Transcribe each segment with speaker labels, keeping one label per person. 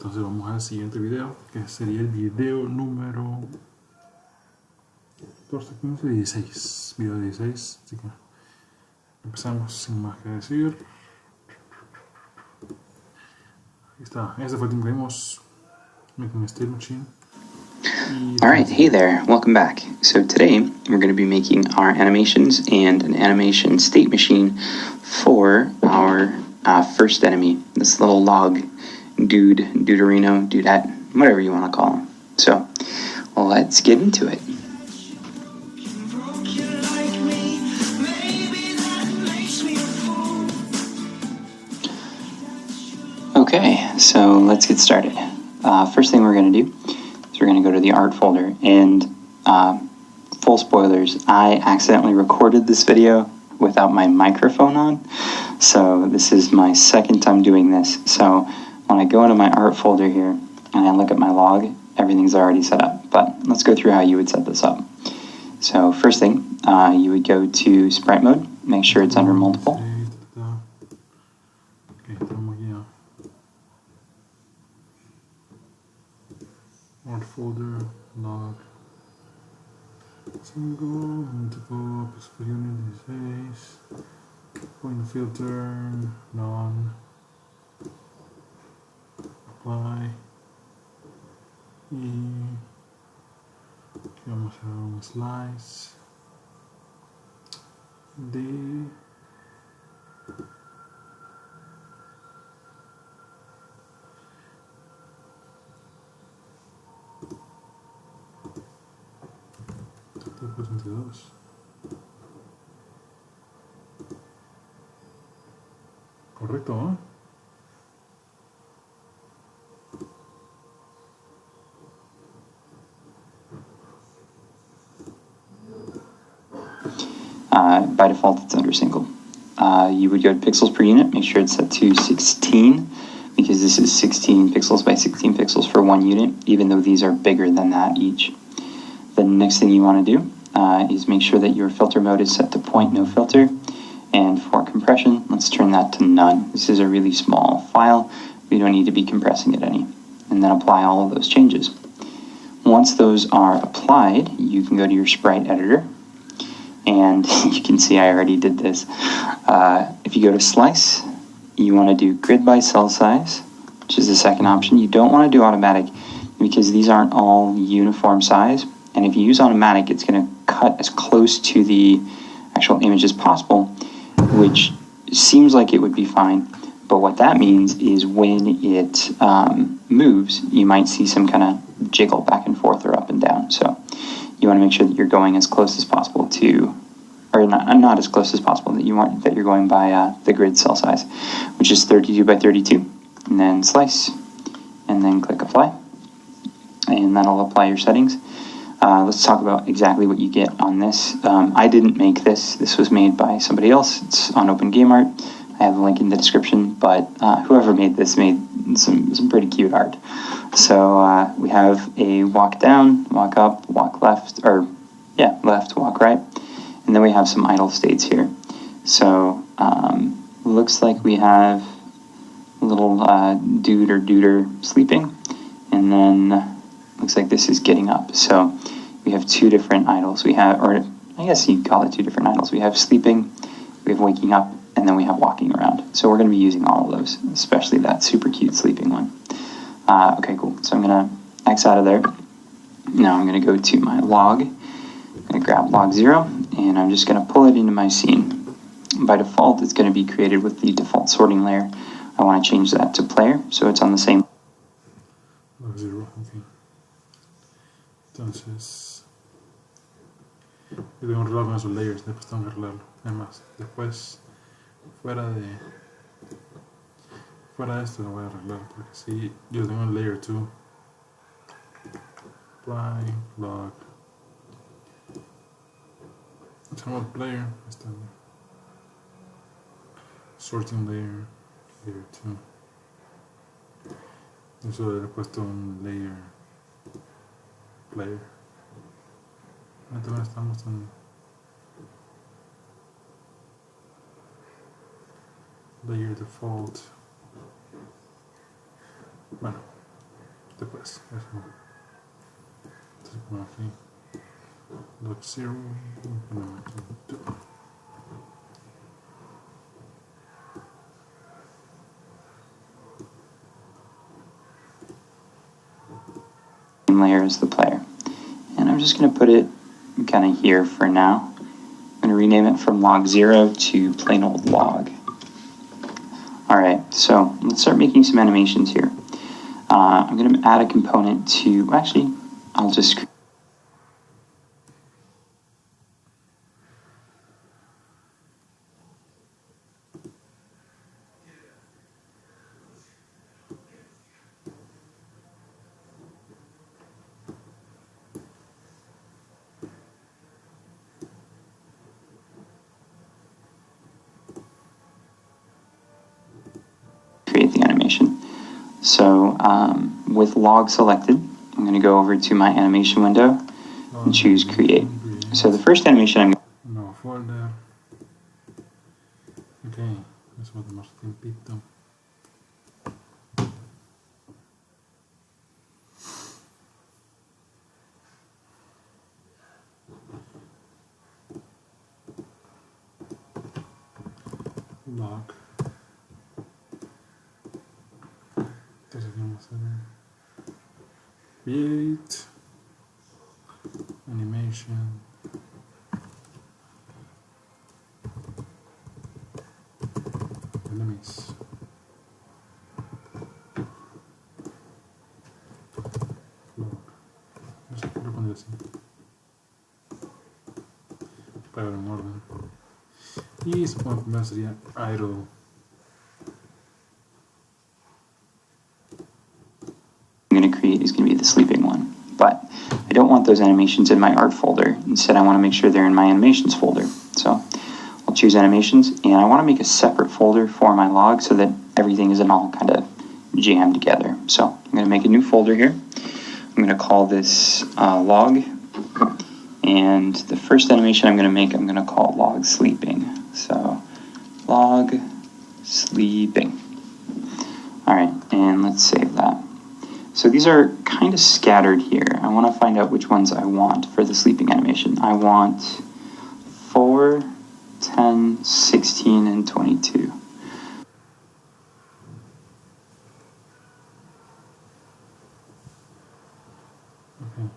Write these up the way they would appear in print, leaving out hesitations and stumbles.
Speaker 1: Entonces vamos al siguiente video, que sería el video número 14, 15, 16. Video 16, así que empezamos sin más que decir. Ahí está, este fue el team que vimos, making a state machine.
Speaker 2: Alright, hey there, welcome back. So today we're going to be making our animations and an animation state machine for our first enemy, this little log dude, duderino, dudette, whatever you want to call him. So let's get into it. Okay, so let's get started. First thing we're going to do is we're going to go to the art folder, and full spoilers, I accidentally recorded this video without my microphone on, so this is my second time doing this. So when I go into my art folder here and I look at my log, everything's already set up, but let's go through how you would set this up. So first thing, you would go to sprite mode, make sure it's under multiple.
Speaker 1: Art folder, log, single, multiple, pixel unit, face, point filter, none, apply, y aquí vamos a hacer un slice, D, correcto, ¿eh?
Speaker 2: By default, it's under single. You would go to pixels per unit, make sure it's set to 16, because this is 16 pixels by 16 pixels for one unit, even though these are bigger than that each. The next thing you want to do is make sure that your filter mode is set to point no filter, and for compression, let's turn that to none. This is a really small file, we don't need to be compressing it any. And then apply all of those changes. Once those are applied, you can go to your sprite editor, and you can see I already did this. If you go to slice, you want to do grid by cell size, which is the second option. You don't want to do automatic because these aren't all uniform size, and if you use automatic, it's going to cut as close to the actual image as possible, which seems like it would be fine, but what that means is when it moves, you might see some kind of jiggle back and forth or up and down. So you want to make sure that you're going as close as possible to, or not as close as possible, that you're going by the grid cell size, which is 32 by 32, and then slice, and then click apply, and that'll apply your settings. Let's talk about exactly what you get on this. I didn't make this. This was made by somebody else. It's on OpenGameArt. I have the link in the description, but whoever made this made some pretty cute art. So we have a walk down, walk up, walk left, or yeah, left, walk right, and then we have some idle states here. So looks like we have a little dude or duder sleeping, and then looks like this is getting up. So we have two different idles. We have, or I guess you call it two different idles. We have sleeping, we have waking up, and then we have walking around. So we're going to be using all of those, especially that super cute sleeping one. Okay, cool. So I'm going to X out of there. Now I'm going to go to my log. I'm going to grab log 0, and I'm just going to pull it into my scene. By default, it's going to be created with the default sorting layer. I want to change that to player, so it's on the same.
Speaker 1: Log 0, okay. Entonces, yo tengo un reloj con esos layers, después tengo que arreglarlo. Además, después, fuera de esto lo voy a arreglar, porque si yo tengo el layer 2, apply, log, tengo player, está bien. Sorting layer, layer 2. Eso le he puesto un layer player. Ahorita me está mostrando layer default. Bueno, Después, eso. Entonces pongo aquí dot zero, ponemos aquí 2.
Speaker 2: Layer is the player. And I'm just going to put it kind of here for now. I'm going to rename it from log0 to plain old log. Alright, so let's start making some animations here. I'm going to add a component to, actually, I'll just create the animation. So with log selected, I'm going to go over to my animation window and choose create. So the first animation I'm
Speaker 1: No folder. Ok, eso va a tomar su tiempito. Log. Entonces vamos a hacer create animation. Enemies. Log. No sé qué lo pondré así. Para ver un orden. Y supongo que primero sería idle.
Speaker 2: I'm going to create is going to be the sleeping one. But I don't want those animations in my art folder. Instead, I want to make sure they're in my animations folder. So I'll choose animations, and I want to make a separate folder for my log so that everything isn't all kind of jammed together. So I'm going to make a new folder here. I'm going to call this log. And the first animation I'm going to make, I'm going to call log sleeping. So log sleeping. All right, and let's save that. So these are kind of scattered here. I want to find out which ones I want for the sleeping animation. I want 4, 10, 16, and 22.
Speaker 1: Okay.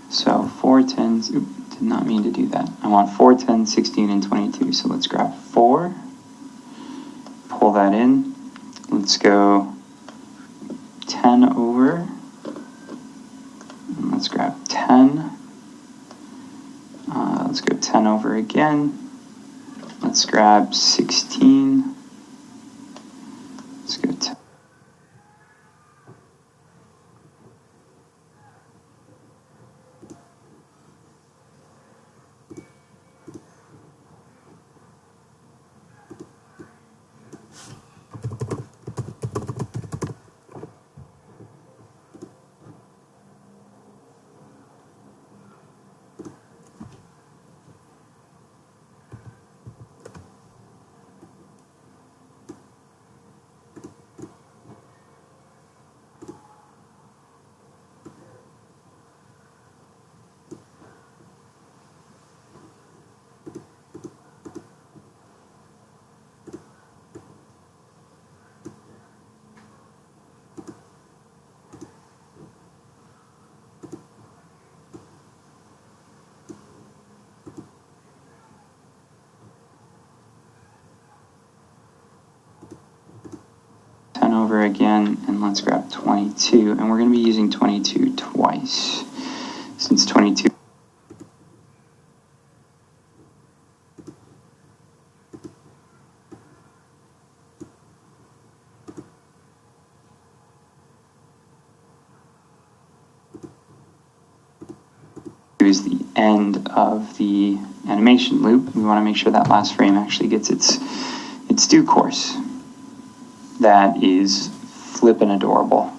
Speaker 2: So 4, 10, did not mean to do that. I want 4, 10, 16, and 22. So let's grab 4, pull that in. Let's go 10 over. And let's grab 10. Let's go 10 over again. Let's grab 16. Let's go 10. Over again, and let's grab 22, and we're going to be using 22 twice since 22 is the end of the animation loop. We want to make sure that last frame actually gets its due course. That is flippin' adorable.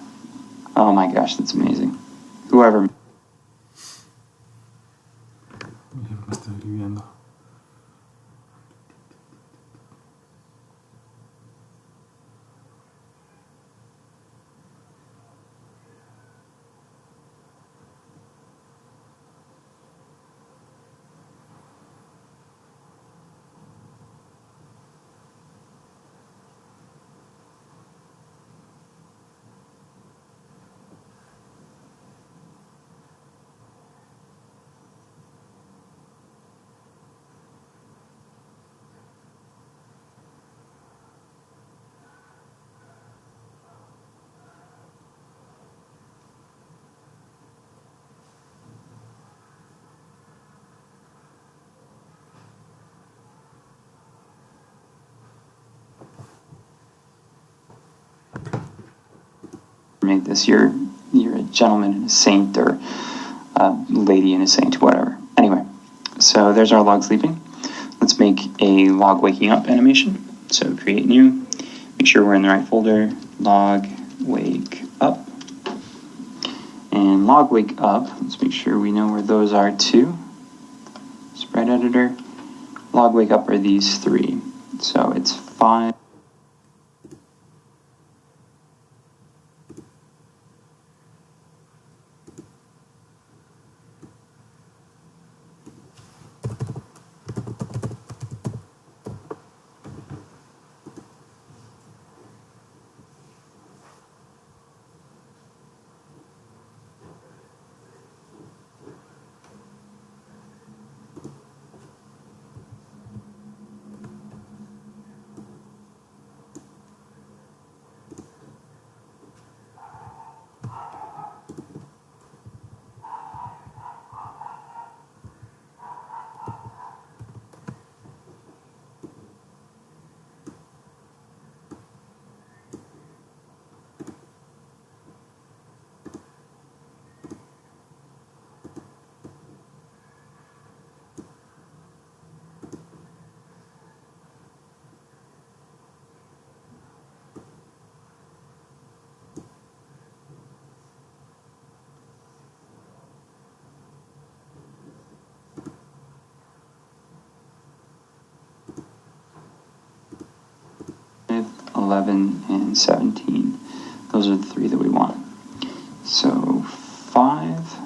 Speaker 2: Oh my gosh, that's amazing. Whoever.
Speaker 1: Estoy viviendo.
Speaker 2: make this. You're a gentleman and a saint, or a lady and a saint, whatever. Anyway, so there's our log sleeping. Let's make a log waking up animation. So create new, make sure we're in the right folder, log wake up. And log wake up, let's make sure we know where those are too. Sprite editor, log wake up are these three. So it's 5. .11 and 17. Those are the three that we want. So 5.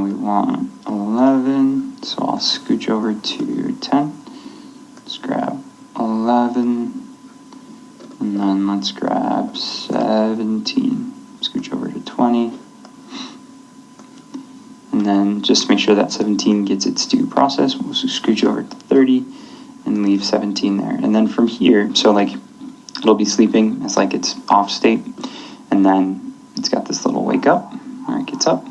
Speaker 2: We want 11. So I'll scooch over to 10. Let's grab 11. And then let's grab 17. Scooch over to 20. And then just make sure that 17 gets its due process. We'll scooch over to 30. And leave 17 there. And then from here, so like it'll be sleeping, it's like it's off state, and then it's got this little wake up where it gets up,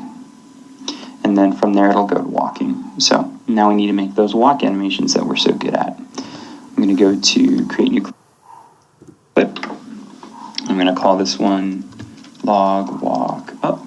Speaker 2: and then from there it'll go to walking. So now we need to make those walk animations that we're so good at. I'm going to go to create new clip. I'm going to call this one log walk up.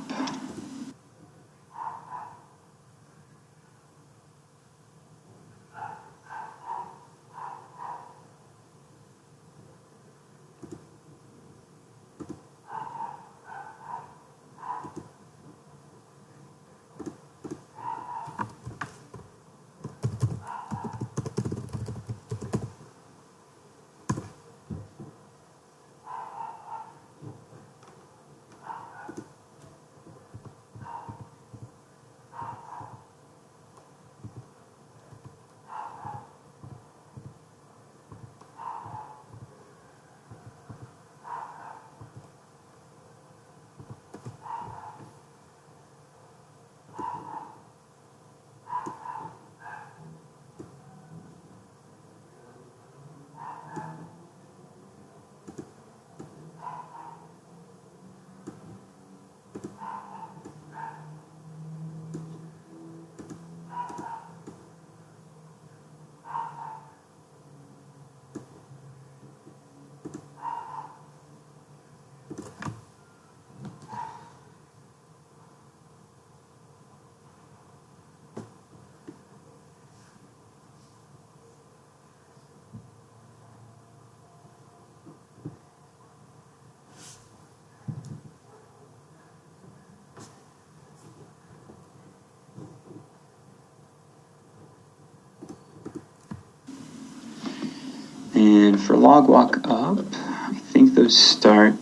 Speaker 2: And for log walk up, I think those start,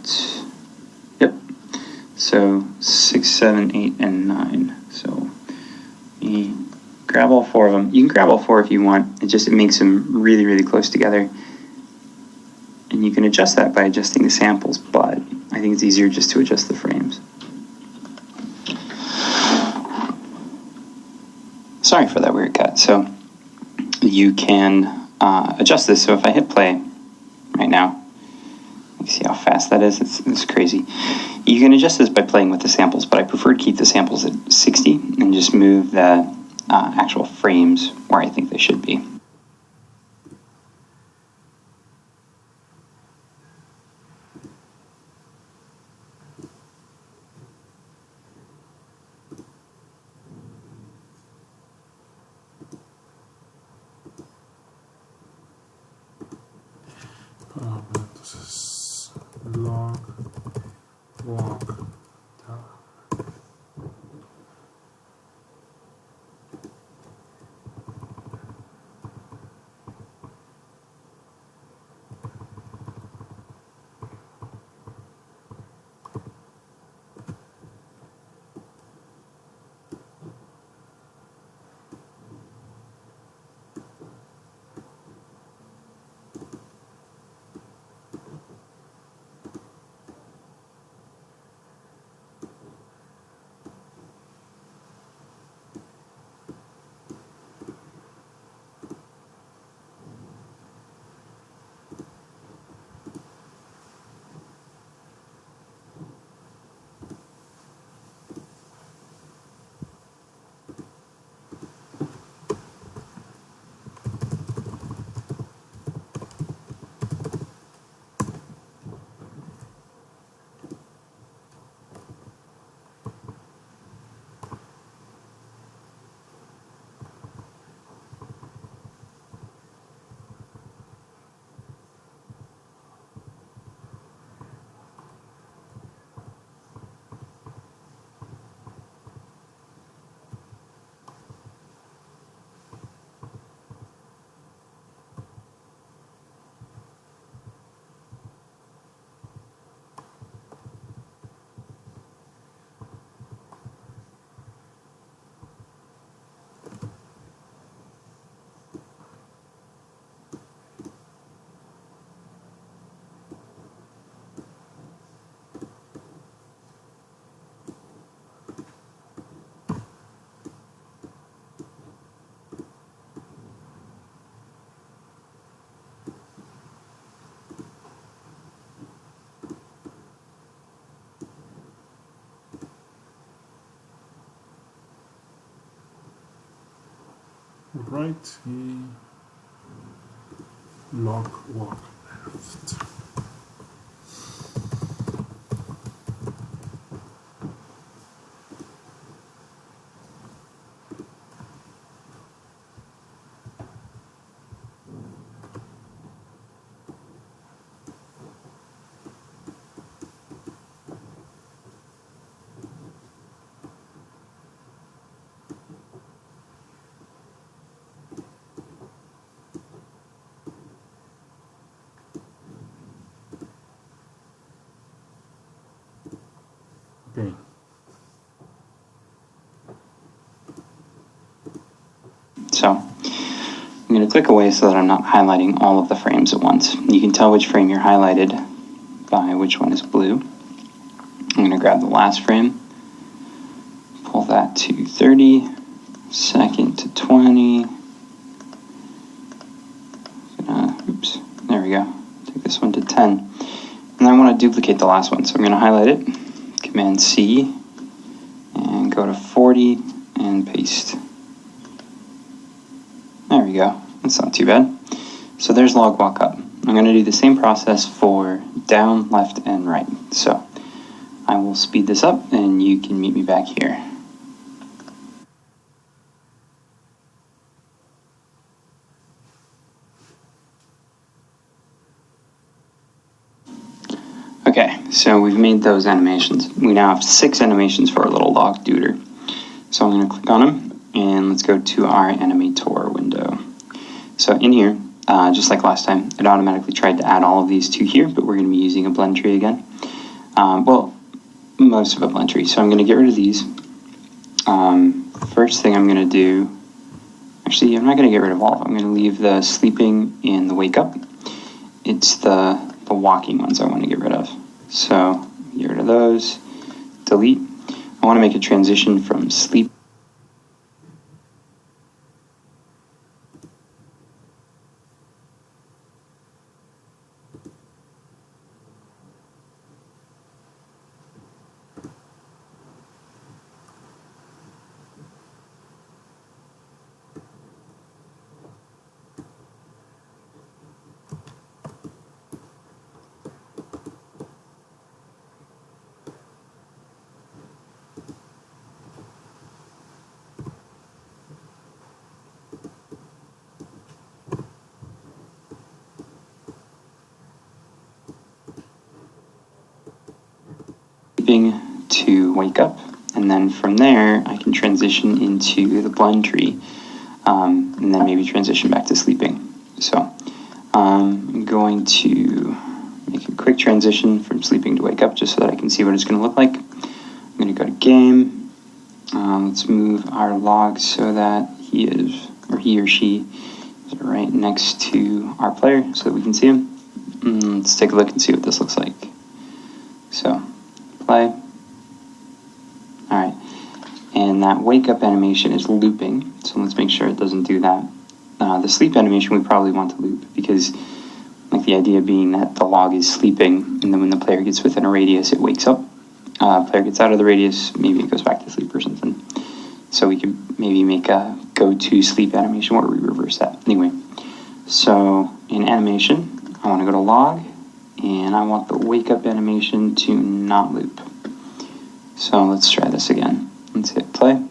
Speaker 2: yep, so 6, 7, 8, and 9. So you grab all 4 of them. You can grab all 4 if you want. It makes them really, really close together. And you can adjust that by adjusting the samples, but I think it's easier just to adjust the frames. Sorry for that weird cut. So you can adjust this. So if I hit play right now, you see how fast that is? It's crazy. You can adjust this by playing with the samples, but I prefer to keep the samples at 60 and just move the actual frames where I think they should be.
Speaker 1: log walk tower. Right, log walk left. Okay.
Speaker 2: So I'm going to click away so that I'm not highlighting all of the frames at once. You can tell which frame you're highlighted by which one is blue. I'm going to grab the last frame, pull that to 30, second to 20. Oops, there we go. Take this one to 10. And I want to duplicate the last one, so I'm going to highlight it, Command C, and go to 40 and paste. There we go. That's not too bad. So there's log walk up. I'm going to do the same process for down, left, and right. So I will speed this up and you can meet me back here. Okay, so we've made those animations. We now have 6 animations for our little log duder. So I'm going to click on them and let's go to our Animator window. So in here, just like last time, it automatically tried to add all of these to here, but we're going to be using a blend tree again. Well, most of a blend tree. So I'm going to get rid of these. First thing I'm going to do, actually I'm not going to get rid of all of them. I'm going to leave the sleeping and the wake up. It's the walking ones I want to get rid of. So get rid of those, delete. I want to make a transition from sleep sleeping to wake up, and then from there I can transition into the blend tree, and then maybe transition back to sleeping. So I'm going to make a quick transition from sleeping to wake up just so that I can see what it's going to look like. I'm going to go to game. Let's move our log so that he or she is right next to our player so that we can see him. Let's take a look and see what this looks like. So, play. Alright, and that wake up animation is looping, so let's make sure it doesn't do that. The sleep animation we probably want to loop because like the idea being that the log is sleeping, and then when the player gets within a radius, it wakes up. Player gets out of the radius, maybe it goes back to sleep or something. So we can maybe make a go-to sleep animation where we reverse that. Anyway, so in animation, I want to go to log, and I want the wake up animation to not loop. So let's try this again. Let's hit play.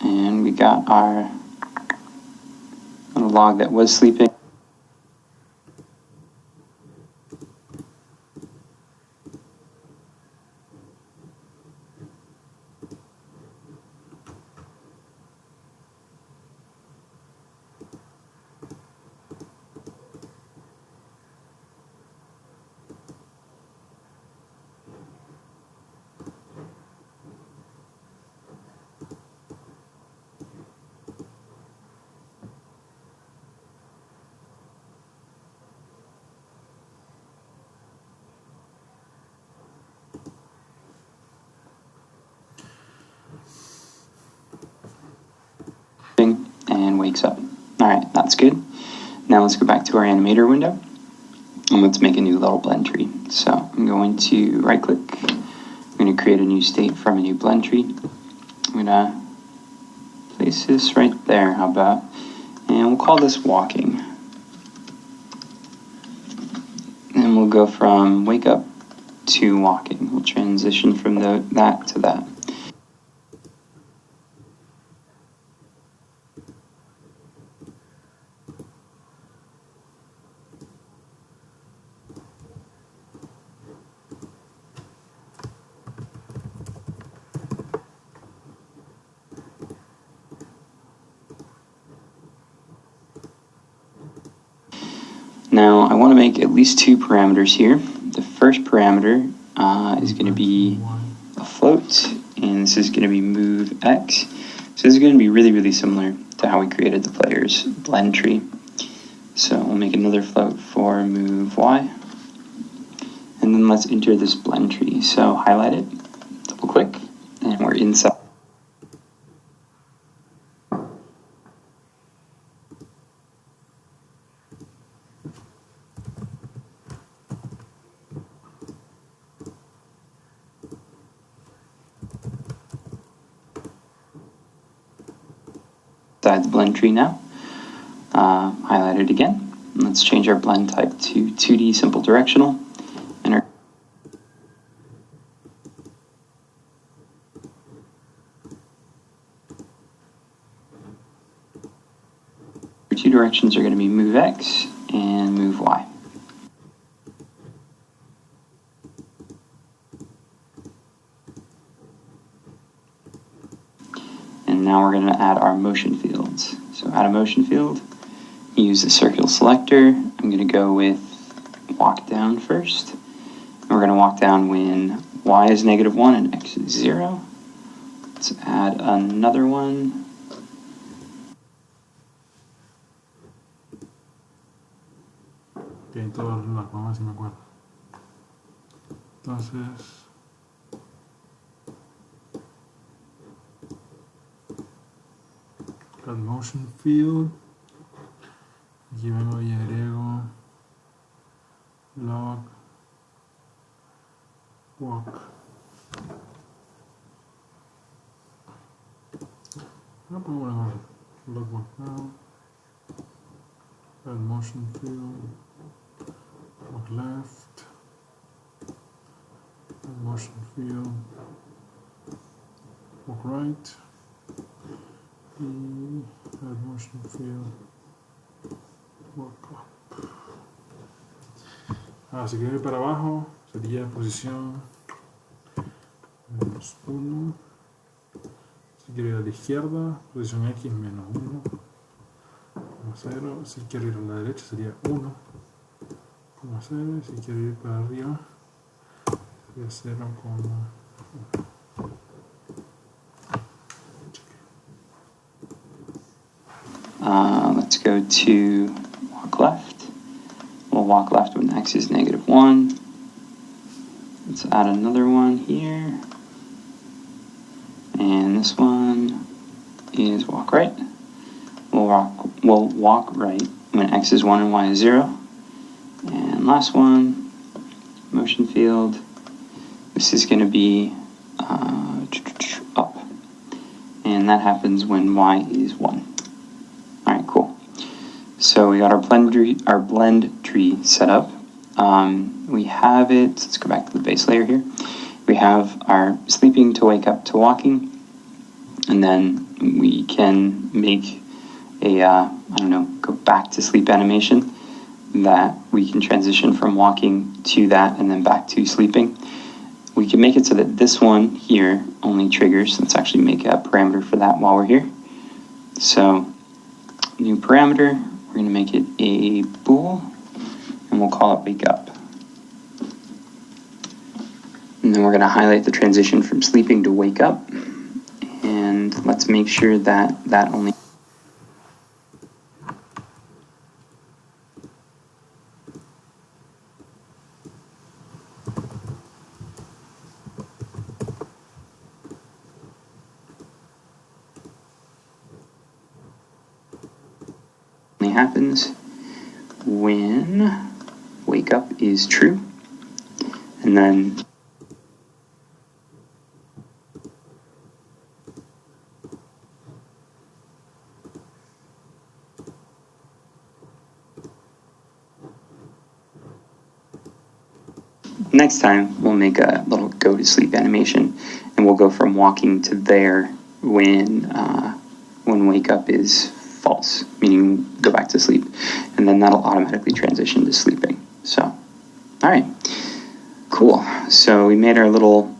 Speaker 2: And we got our little log that was sleeping. And wakes up. Alright, that's good. Now let's go back to our animator window and let's make a new little blend tree. So I'm going to right click. I'm going to create a new state from a new blend tree. I'm going to place this right there, how about? And we'll call this walking. And we'll go from wake up to walking. We'll transition from that to that. Now I want to make at least two parameters here. The first parameter is going to be a float, and this is going to be move x. So this is going to be really, really similar to how we created the player's blend tree. So we'll make another float for move y, and then let's enter this blend tree. So highlight it, double click, and we're inside. The blend tree now. Highlight it again. Let's change our blend type to 2D simple directional. And our two directions are going to be move x and move y. And now we're going to add our motion fields. So add a motion field, use the circle selector. I'm going to go with walk down first. And we're going to walk down when y is -1 and x is 0. Let's add another one.
Speaker 1: Ok, todas las vamos a ver si me acuerdo. Entonces, got motion field. Aquí vengo y agrego log walk. No pongo log walk now. Add motion field. Walk left. Add motion field. Walk right. Add motion field. Walk up. Ahora si quiero ir para abajo sería posición menos 1. Si quiero ir a la izquierda, posición X menos 1, 0. Si quiero ir a la derecha sería 1, 0. Si quiero ir para arriba sería 0, 1.
Speaker 2: Let's go to walk left. We'll walk left when x is -1. Let's add another one here. And this one is walk right. We'll walk right when x is 1 and y is 0. And last one, motion field. This is going to be up. And that happens when y is 1. Alright, cool. So we got our blend tree set up. We have it, let's go back to the base layer here. We have our sleeping to wake up to walking. And then we can make a, go back to sleep animation that we can transition from walking to that and then back to sleeping. We can make it so that this one here only triggers. Let's actually make a parameter for that while we're here. So, new parameter, we're going to make it a bool, and we'll call it wake up. And then we're going to highlight the transition from sleeping to wake up. And let's make sure that that only happens when wake up is true. And then next time we'll make a little go to sleep animation, and we'll go from walking to there when wake up is false, meaning go back to sleep, and then that'll automatically transition to sleeping. So, all right, cool. So we made our little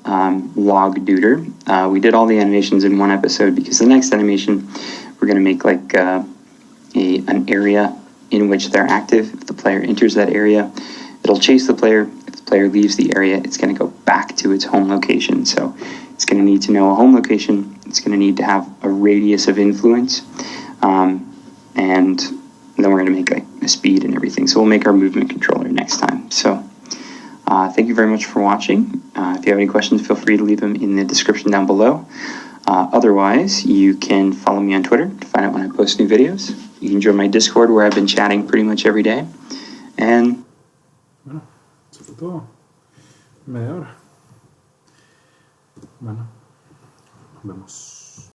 Speaker 2: log duder. We did all the animations in one episode because the next animation we're going to make like an area in which they're active. If the player enters that area, it'll chase the player. If the player leaves the area, it's going to go back to its home location. So it's going to need to know a home location. It's going to need to have a radius of influence. And then we're going to make like a speed and everything. So we'll make our movement controller next time. So thank you very much for watching. If you have any questions, feel free to leave them in the description down below. Otherwise, you can follow me on Twitter to find out when I post new videos. You can join my Discord where I've been chatting pretty much every day. And
Speaker 1: bueno, eso fue todo. Media hora. Bueno, nos vemos.